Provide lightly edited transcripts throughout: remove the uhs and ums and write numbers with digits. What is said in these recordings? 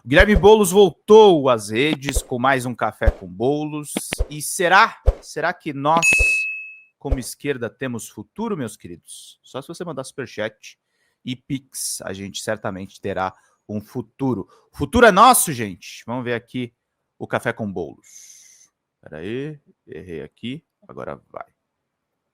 O Guilherme Boulos voltou às redes com mais um Café com Boulos. E será que nós, como esquerda, temos futuro, meus queridos? Só se você mandar superchat e Pix, a gente certamente terá um futuro. O futuro é nosso, gente. Vamos ver aqui o Café com Boulos. Espera aí, errei aqui. Agora vai.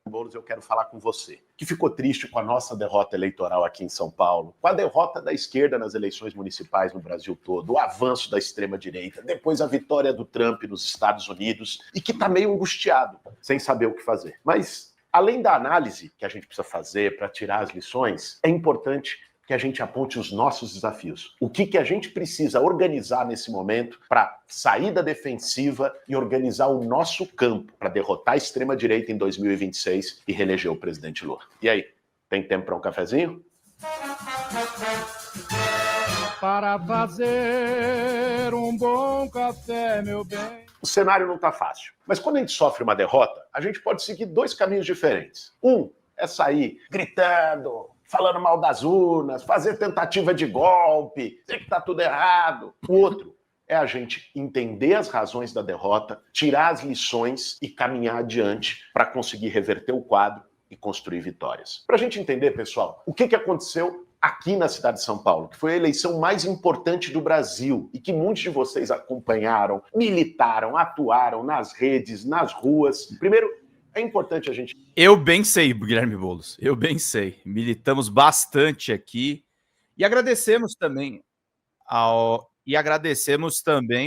Boulos, eu quero falar com você, que ficou triste com a nossa derrota eleitoral aqui em São Paulo, com a derrota da esquerda nas eleições municipais no Brasil todo, o avanço da extrema-direita, depois a vitória do Trump nos Estados Unidos, e que está meio angustiado, sem saber o que fazer. Mas, além da análise que a gente precisa fazer para tirar as lições, é importante que a gente aponte os nossos desafios. O que a gente precisa organizar nesse momento para sair da defensiva e organizar o nosso campo para derrotar a extrema-direita em 2026 e reeleger o presidente Lula. E aí, tem tempo para um cafezinho? Para fazer um bom café, meu bem. O cenário não está fácil, mas quando a gente sofre uma derrota, a gente pode seguir dois caminhos diferentes. Um é sair gritando, falando mal das urnas, fazer tentativa de golpe, dizer que está tudo errado. O outro é a gente entender as razões da derrota, tirar as lições e caminhar adiante para conseguir reverter o quadro e construir vitórias. Para a gente entender, pessoal, o que aconteceu aqui na cidade de São Paulo, que foi a eleição mais importante do Brasil e que muitos de vocês acompanharam, militaram, atuaram nas redes, nas ruas. Primeiro, é importante a gente... Eu bem sei, Guilherme Boulos. Eu bem sei. Militamos bastante aqui. E agradecemos também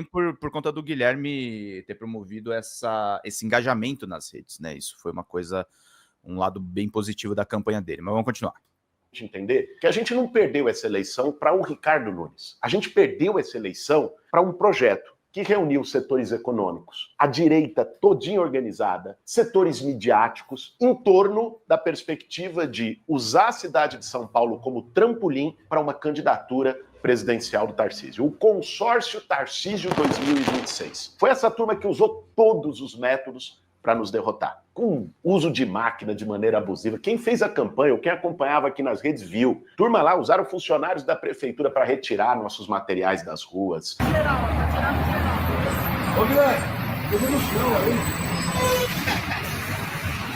por conta do Guilherme ter promovido esse engajamento nas redes, né? Isso foi um lado bem positivo da campanha dele. Mas vamos continuar. Entender que a gente não perdeu essa eleição para o Ricardo Nunes. A gente perdeu essa eleição para um projeto que reuniu setores econômicos, a direita todinha organizada, setores midiáticos, em torno da perspectiva de usar a cidade de São Paulo como trampolim para uma candidatura presidencial do Tarcísio. O consórcio Tarcísio 2026. Foi essa turma que usou todos os métodos para nos derrotar. Com uso de máquina de maneira abusiva. Quem fez a campanha, ou quem acompanhava aqui nas redes, viu. Turma lá usaram funcionários da prefeitura para retirar nossos materiais das ruas. Geral, tá tirando geral. Ô, Guilherme, eu vou no chão aí.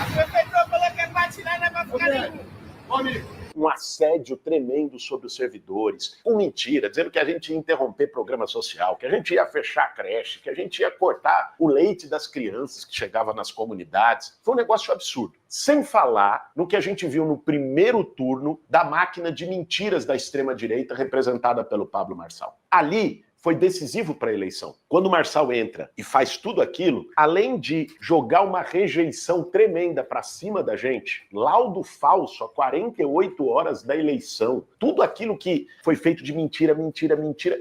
A prefeitura falou que é pra tirar, não é pra ficar nenhum. Ô, amigo. Um assédio tremendo sobre os servidores, com mentira, dizendo que a gente ia interromper programa social, que a gente ia fechar a creche, que a gente ia cortar o leite das crianças que chegava nas comunidades. Foi um negócio absurdo. Sem falar no que a gente viu no primeiro turno da máquina de mentiras da extrema-direita representada pelo Pablo Marçal. Ali foi decisivo para a eleição. Quando o Marçal entra e faz tudo aquilo, além de jogar uma rejeição tremenda para cima da gente, laudo falso a 48 horas da eleição, tudo aquilo que foi feito de mentira,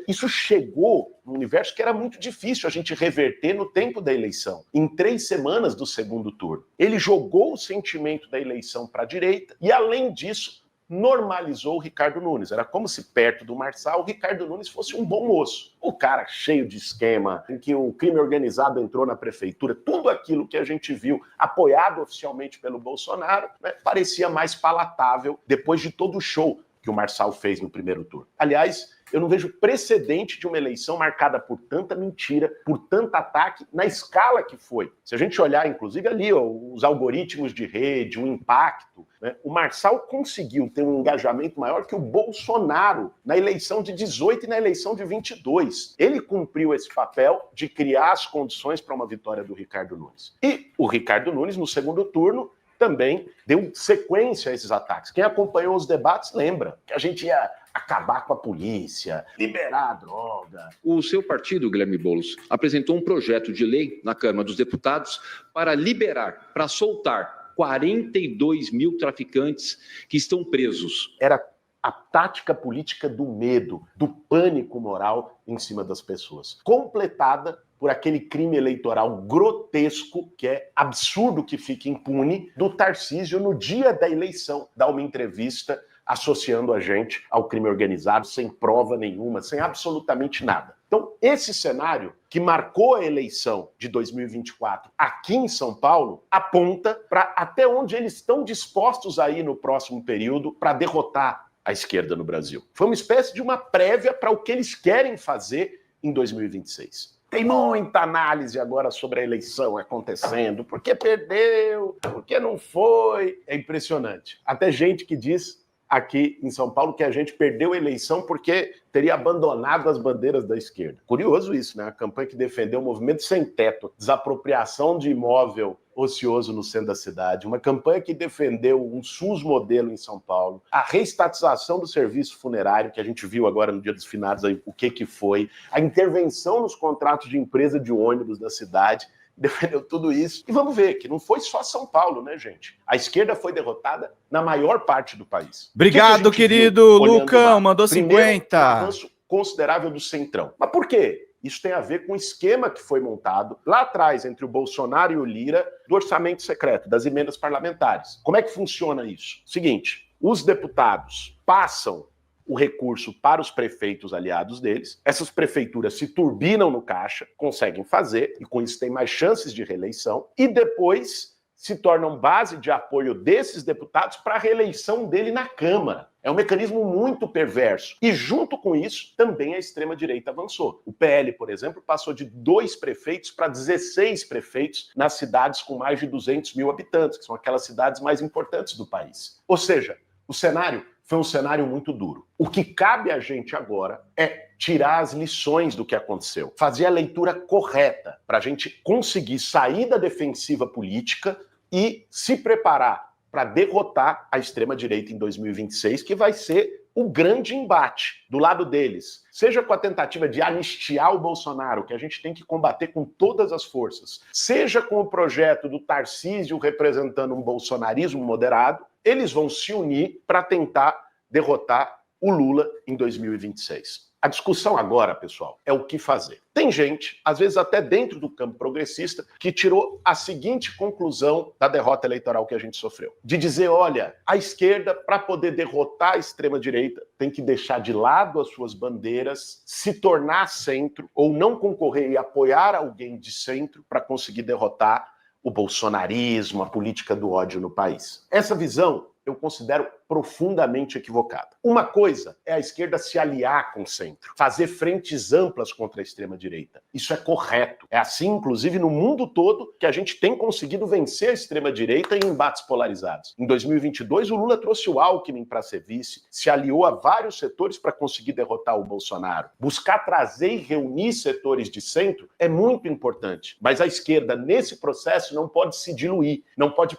isso chegou num universo que era muito difícil a gente reverter no tempo da eleição. Em 3 semanas do segundo turno. Ele jogou o sentimento da eleição para a direita e, além disso, normalizou o Ricardo Nunes. Era como se perto do Marçal o Ricardo Nunes fosse um bom moço. O cara cheio de esquema, em que o crime organizado entrou na prefeitura, tudo aquilo que a gente viu apoiado oficialmente pelo Bolsonaro, né, parecia mais palatável depois de todo o show que o Marçal fez no primeiro turno. Aliás, eu não vejo precedente de uma eleição marcada por tanta mentira, por tanto ataque, na escala que foi. Se a gente olhar, inclusive, ali, ó, os algoritmos de rede, o impacto, né, o Marçal conseguiu ter um engajamento maior que o Bolsonaro na eleição de 18 e na eleição de 22. Ele cumpriu esse papel de criar as condições para uma vitória do Ricardo Nunes. E o Ricardo Nunes, no segundo turno, também deu sequência a esses ataques. Quem acompanhou os debates lembra que a gente ia acabar com a polícia, liberar a droga. O seu partido, Guilherme Boulos, apresentou um projeto de lei na Câmara dos Deputados para liberar, para soltar 42 mil traficantes que estão presos. Era a tática política do medo, do pânico moral em cima das pessoas, completada por aquele crime eleitoral grotesco, que é absurdo que fique impune, do Tarcísio no dia da eleição, dar uma entrevista associando a gente ao crime organizado, sem prova nenhuma, sem absolutamente nada. Então, esse cenário que marcou a eleição de 2024 aqui em São Paulo aponta para até onde eles estão dispostos a ir no próximo período para derrotar a esquerda no Brasil. Foi uma espécie de uma prévia para o que eles querem fazer em 2026. Tem muita análise agora sobre a eleição acontecendo. Por que perdeu? Por que não foi? É impressionante. Até gente que diz aqui em São Paulo que a gente perdeu a eleição porque teria abandonado as bandeiras da esquerda. Curioso isso, né? A campanha que defendeu o movimento sem teto, desapropriação de imóvel ocioso no centro da cidade, uma campanha que defendeu um SUS modelo em São Paulo, a reestatização do serviço funerário, que a gente viu agora no Dia dos Finados, aí, o que foi, a intervenção nos contratos de empresa de ônibus da cidade, defendeu tudo isso. E vamos ver que não foi só São Paulo, né, gente? A esquerda foi derrotada na maior parte do país. Obrigado, querido Lucão, mandou 50. Primeiro, um avanço considerável do Centrão. Mas por quê? Isso tem a ver com o esquema que foi montado lá atrás entre o Bolsonaro e o Lira do orçamento secreto, das emendas parlamentares. Como é que funciona isso? Seguinte, os deputados passam o recurso para os prefeitos aliados deles, essas prefeituras se turbinam no caixa, conseguem fazer, e com isso tem mais chances de reeleição, e depois se tornam base de apoio desses deputados para a reeleição dele na Câmara. É um mecanismo muito perverso. E junto com isso, também a extrema-direita avançou. O PL, por exemplo, passou de 2 prefeitos para 16 prefeitos nas cidades com mais de 200 mil habitantes, que são aquelas cidades mais importantes do país. Ou seja, o cenário foi um cenário muito duro. O que cabe a gente agora é tirar as lições do que aconteceu, fazer a leitura correta para a gente conseguir sair da defensiva política e se preparar para derrotar a extrema-direita em 2026, que vai ser o grande embate do lado deles. Seja com a tentativa de anistiar o Bolsonaro, que a gente tem que combater com todas as forças, seja com o projeto do Tarcísio representando um bolsonarismo moderado, eles vão se unir para tentar derrotar o Lula em 2026. A discussão agora, pessoal, é o que fazer. Tem gente, às vezes até dentro do campo progressista, que tirou a seguinte conclusão da derrota eleitoral que a gente sofreu. De dizer, olha, a esquerda, para poder derrotar a extrema-direita, tem que deixar de lado as suas bandeiras, se tornar centro, ou não concorrer e apoiar alguém de centro para conseguir derrotar o bolsonarismo, a política do ódio no país. Essa visão eu considero profundamente equivocada. Uma coisa é a esquerda se aliar com o centro, fazer frentes amplas contra a extrema-direita. Isso é correto. É assim, inclusive, no mundo todo que a gente tem conseguido vencer a extrema-direita em embates polarizados. Em 2022, o Lula trouxe o Alckmin para ser vice, se aliou a vários setores para conseguir derrotar o Bolsonaro. Buscar trazer e reunir setores de centro é muito importante, mas a esquerda, nesse processo, não pode se diluir, não pode...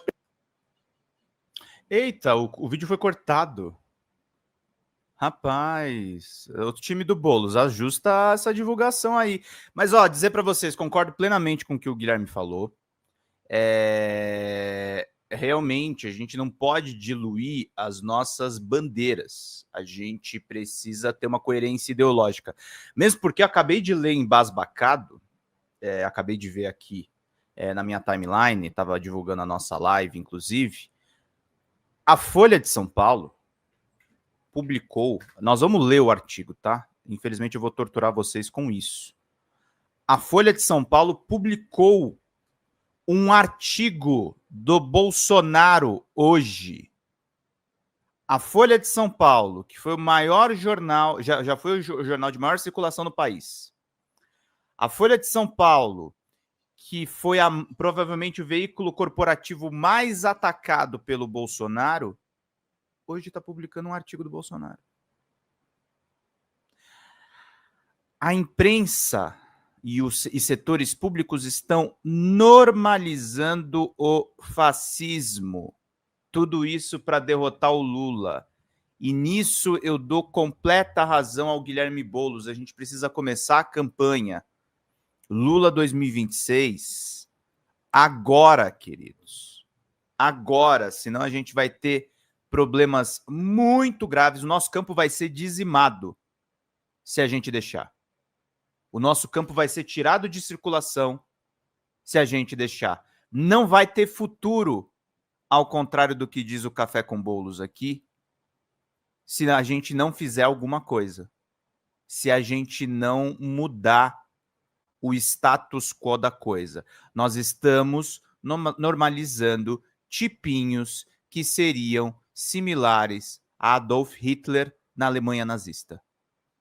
Eita, o vídeo foi cortado. Rapaz, o time do Boulos, ajusta essa divulgação aí. Mas, ó, dizer para vocês, concordo plenamente com o que o Guilherme falou. Realmente, a gente não pode diluir as nossas bandeiras. A gente precisa ter uma coerência ideológica. Mesmo porque eu acabei de ler embasbacado, acabei de ver aqui na minha timeline, estava divulgando a nossa live, inclusive, a Folha de São Paulo publicou, nós vamos ler o artigo, tá? Infelizmente eu vou torturar vocês com isso. A Folha de São Paulo publicou um artigo do Bolsonaro hoje. A Folha de São Paulo, que foi o maior jornal, já foi o jornal de maior circulação no país. A Folha de São Paulo, que foi provavelmente o veículo corporativo mais atacado pelo Bolsonaro, hoje está publicando um artigo do Bolsonaro. A imprensa e setores públicos estão normalizando o fascismo. Tudo isso para derrotar o Lula. E nisso eu dou completa razão ao Guilherme Boulos. A gente precisa começar a campanha Lula 2026 agora, queridos. Agora, senão a gente vai ter problemas muito graves. O nosso campo vai ser dizimado se a gente deixar. O nosso campo vai ser tirado de circulação se a gente deixar. Não vai ter futuro, ao contrário do que diz o Café com Boulos aqui, se a gente não fizer alguma coisa. Se a gente não mudar o status quo da coisa. Nós estamos normalizando tipinhos que seriam similares a Adolf Hitler na Alemanha nazista.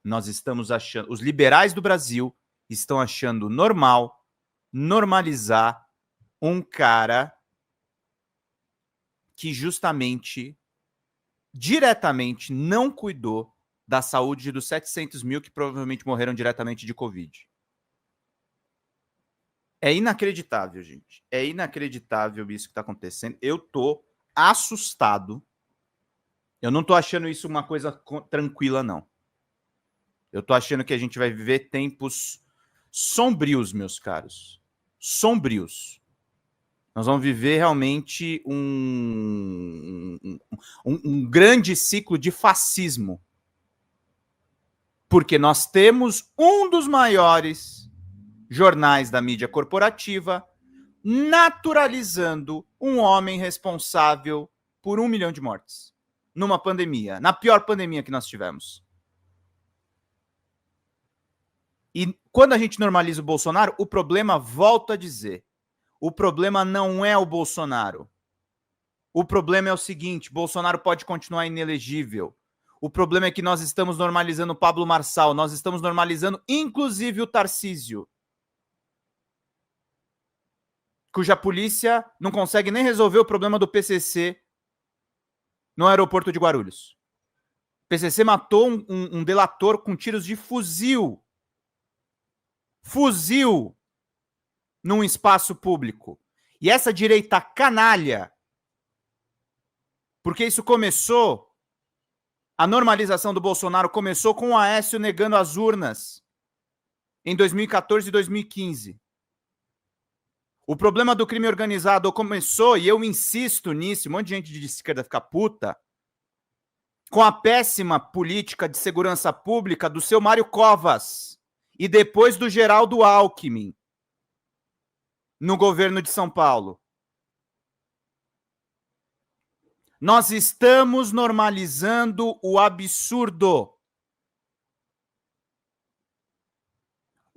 Nós estamos achando, os liberais do Brasil estão achando normal normalizar um cara que justamente, diretamente, não cuidou da saúde dos 700 mil que provavelmente morreram diretamente de Covid. É inacreditável, gente. É inacreditável isso que está acontecendo. Eu tô assustado. Eu não tô achando isso uma coisa tranquila, não. Eu tô achando que a gente vai viver tempos sombrios, meus caros. Sombrios. Nós vamos viver realmente um grande ciclo de fascismo. Porque nós temos um dos maiores jornais da mídia corporativa naturalizando um homem responsável por 1 milhão de mortes numa pandemia, na pior pandemia que nós tivemos. E quando a gente normaliza o Bolsonaro, o problema, volto a dizer, o problema não é o Bolsonaro. O problema é o seguinte, Bolsonaro pode continuar inelegível. O problema é que nós estamos normalizando o Pablo Marçal, nós estamos normalizando inclusive o Tarcísio, cuja polícia não consegue nem resolver o problema do PCC no aeroporto de Guarulhos. O PCC matou um delator com tiros de fuzil. Fuzil num espaço público. E essa direita canalha, porque isso começou, a normalização do Bolsonaro começou com o Aécio negando as urnas em 2014 e 2015. O problema do crime organizado começou, e eu insisto nisso, um monte de gente de esquerda fica puta, com a péssima política de segurança pública do seu Mário Covas e depois do Geraldo Alckmin no governo de São Paulo. Nós estamos normalizando o absurdo.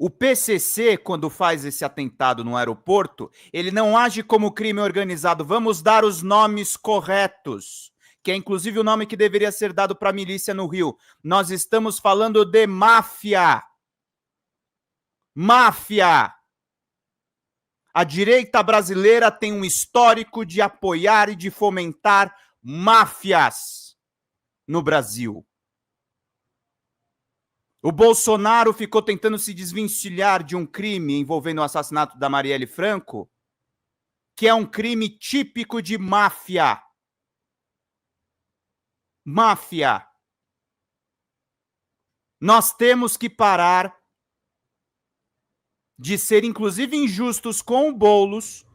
O PCC, quando faz esse atentado no aeroporto, ele não age como crime organizado. Vamos dar os nomes corretos, que é inclusive o nome que deveria ser dado para a milícia no Rio. Nós estamos falando de máfia. Máfia. A direita brasileira tem um histórico de apoiar e de fomentar máfias no Brasil. O Bolsonaro ficou tentando se desvencilhar de um crime envolvendo o assassinato da Marielle Franco, que é um crime típico de máfia. Máfia. Nós temos que parar de ser, inclusive, injustos com o Boulos,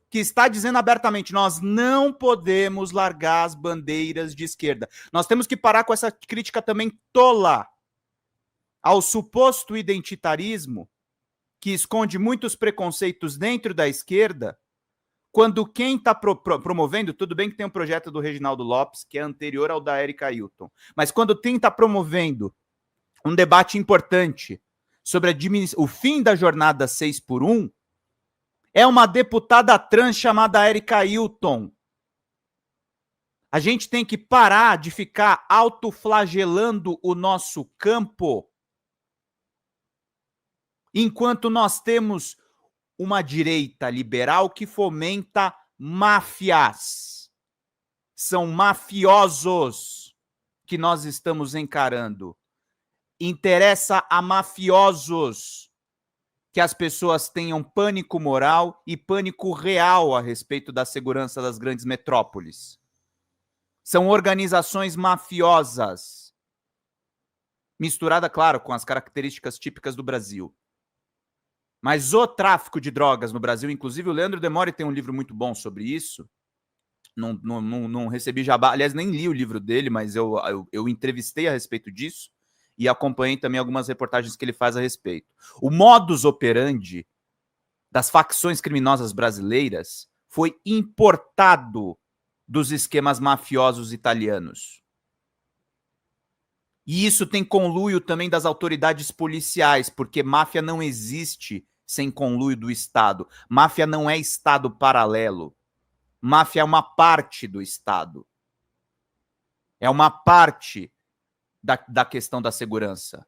que está dizendo abertamente, nós não podemos largar as bandeiras de esquerda. Nós temos que parar com essa crítica também tola ao suposto identitarismo, que esconde muitos preconceitos dentro da esquerda, quando quem está promovendo, tudo bem que tem um projeto do Reginaldo Lopes, que é anterior ao da Erika Hilton, mas quando quem está promovendo um debate importante sobre o fim da jornada 6x1, é uma deputada trans chamada Erika Hilton. A gente tem que parar de ficar autoflagelando o nosso campo enquanto nós temos uma direita liberal que fomenta máfias. São mafiosos que nós estamos encarando. Interessa a mafiosos que as pessoas tenham pânico moral e pânico real a respeito da segurança das grandes metrópoles. São organizações mafiosas, misturada, claro, com as características típicas do Brasil. Mas o tráfico de drogas no Brasil, inclusive o Leandro Demore tem um livro muito bom sobre isso. Não recebi jabá, aliás, nem li o livro dele, mas eu entrevistei a respeito disso e acompanhei também algumas reportagens que ele faz a respeito. O modus operandi das facções criminosas brasileiras foi importado dos esquemas mafiosos italianos. E isso tem conluio também das autoridades policiais, porque máfia não existe sem conluio do Estado. Máfia não é Estado paralelo. Máfia é uma parte do Estado. É uma parte da questão da segurança.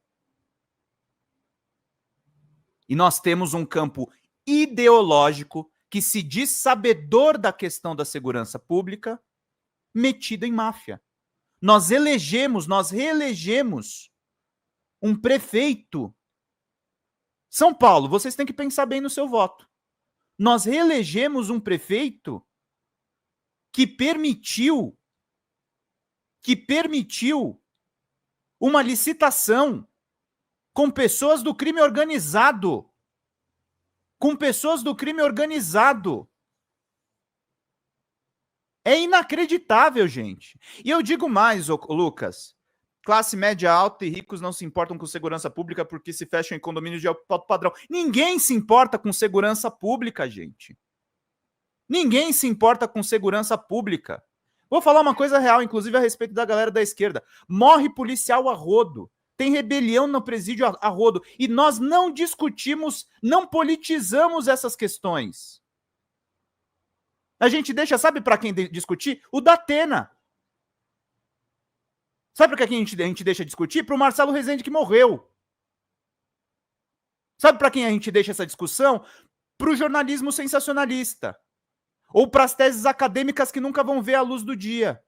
E nós temos um campo ideológico que se diz sabedor da questão da segurança pública, metido em máfia. Nós reelegemos um prefeito. São Paulo, vocês têm que pensar bem no seu voto. Nós reelegemos um prefeito que permitiu uma licitação com pessoas do crime organizado. É inacreditável, gente. E eu digo mais, Lucas. Classe média alta e ricos não se importam com segurança pública porque se fecham em condomínios de alto padrão. Ninguém se importa com segurança pública, gente. Ninguém se importa com segurança pública. Vou falar uma coisa real, inclusive a respeito da galera da esquerda. Morre policial a rodo. Tem rebelião no presídio a rodo. E nós não discutimos, não politizamos essas questões. A gente deixa, sabe para quem discutir? O Datena. Sabe para quem a gente deixa discutir? Para o Marcelo Rezende, que morreu. Sabe para quem a gente deixa essa discussão? Para o jornalismo sensacionalista. Ou para as teses acadêmicas que nunca vão ver a luz do dia.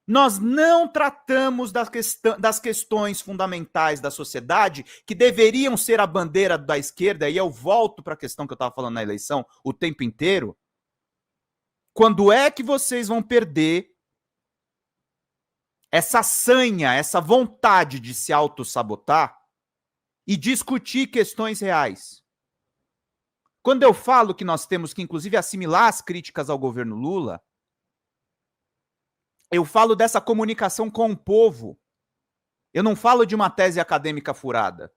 Nós não tratamos das questões fundamentais da sociedade que deveriam ser a bandeira da esquerda, e eu volto para a questão que eu estava falando na eleição o tempo inteiro. Quando é que vocês vão perder essa sanha, essa vontade de se autossabotar e discutir questões reais? Quando eu falo que nós temos que, inclusive, assimilar as críticas ao governo Lula, eu falo dessa comunicação com o povo. Eu não falo de uma tese acadêmica furada.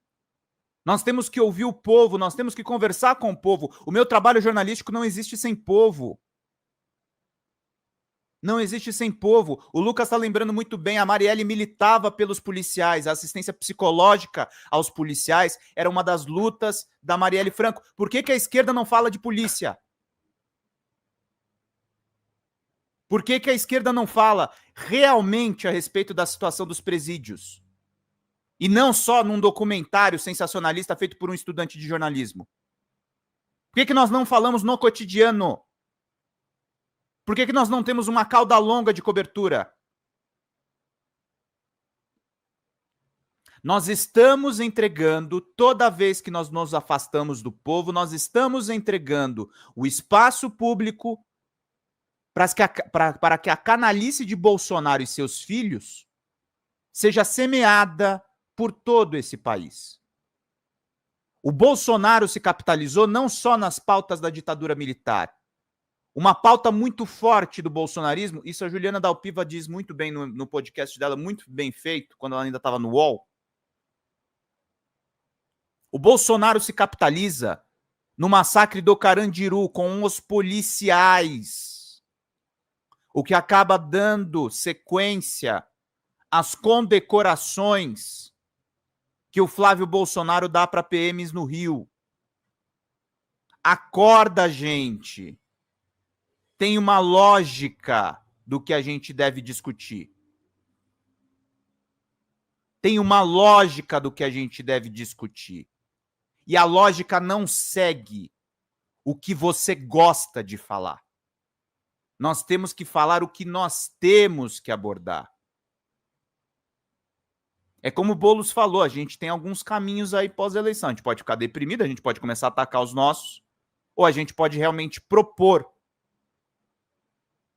Nós temos que ouvir o povo, nós temos que conversar com o povo. O meu trabalho jornalístico não existe sem povo. Não existe sem povo. O Lucas está lembrando muito bem, a Marielle militava pelos policiais, a assistência psicológica aos policiais era uma das lutas da Marielle Franco. Por que a esquerda não fala de polícia? Por que a esquerda não fala realmente a respeito da situação dos presídios? E não só num documentário sensacionalista feito por um estudante de jornalismo? Por que nós não falamos no cotidiano? Por que nós não temos uma cauda longa de cobertura? Nós estamos entregando, toda vez que nós nos afastamos do povo, nós estamos entregando o espaço público para que a canalice de Bolsonaro e seus filhos seja semeada por todo esse país. O Bolsonaro se capitalizou não só nas pautas da ditadura militar. Uma pauta muito forte do bolsonarismo, isso a Juliana Dalpiva diz muito bem no podcast dela, muito bem feito, quando ela ainda estava no UOL. O Bolsonaro se capitaliza no massacre do Carandiru com os policiais, o que acaba dando sequência às condecorações que o Flávio Bolsonaro dá para PMs no Rio. Acorda, gente. Tem uma lógica do que a gente deve discutir. Tem uma lógica do que a gente deve discutir. E a lógica não segue o que você gosta de falar. Nós temos que falar o que nós temos que abordar. É como o Boulos falou, a gente tem alguns caminhos aí pós-eleição. A gente pode ficar deprimido, a gente pode começar a atacar os nossos, ou a gente pode realmente propor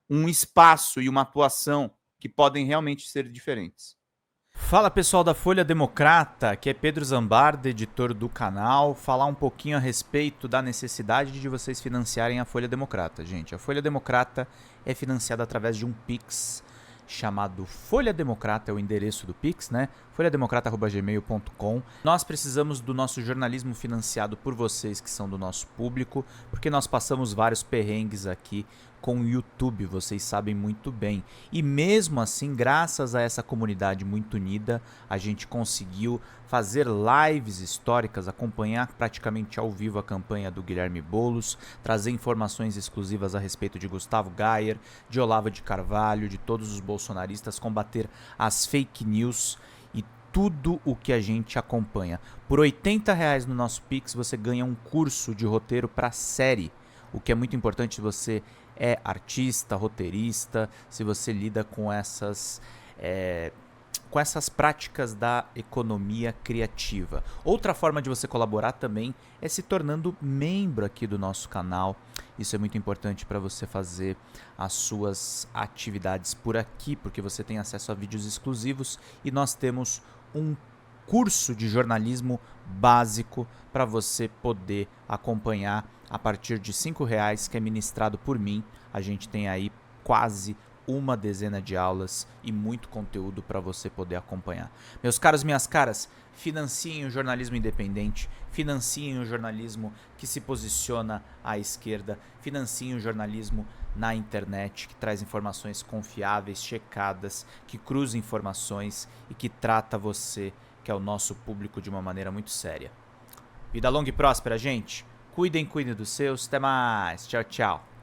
um espaço e uma atuação que podem realmente ser diferentes. Fala, pessoal da Folha Democrata, aqui é Pedro Zambarda, editor do canal, falar um pouquinho a respeito da necessidade de vocês financiarem a Folha Democrata. Gente, a Folha Democrata é financiada através de um Pix chamado Folha Democrata, é o endereço do Pix, né? folhademocrata@gmail.com. Nós precisamos do nosso jornalismo financiado por vocês que são do nosso público, porque nós passamos vários perrengues aqui com o YouTube, vocês sabem muito bem. E mesmo assim, graças a essa comunidade muito unida, a gente conseguiu fazer lives históricas, acompanhar praticamente ao vivo a campanha do Guilherme Boulos, trazer informações exclusivas a respeito de Gustavo Gayer, de Olavo de Carvalho, de todos os bolsonaristas, combater as fake news e tudo o que a gente acompanha. Por R$80 no nosso Pix você ganha um curso de roteiro para série, o que é muito importante se você é artista, roteirista, se você lida com essas práticas da economia criativa. Outra forma de você colaborar também é se tornando membro aqui do nosso canal. Isso é muito importante para você fazer as suas atividades por aqui, porque você tem acesso a vídeos exclusivos e nós temos um curso de jornalismo básico para você poder acompanhar a partir de R$5, que é ministrado por mim. A gente tem aí quase uma dezena de aulas e muito conteúdo para você poder acompanhar. Meus caros, minhas caras, financiem o jornalismo independente, financiem o jornalismo que se posiciona à esquerda, financiem o jornalismo na internet, que traz informações confiáveis, checadas, que cruza informações e que trata você, que é o nosso público, de uma maneira muito séria. Vida longa e próspera, gente. Cuidem dos seus. Até mais. Tchau, tchau.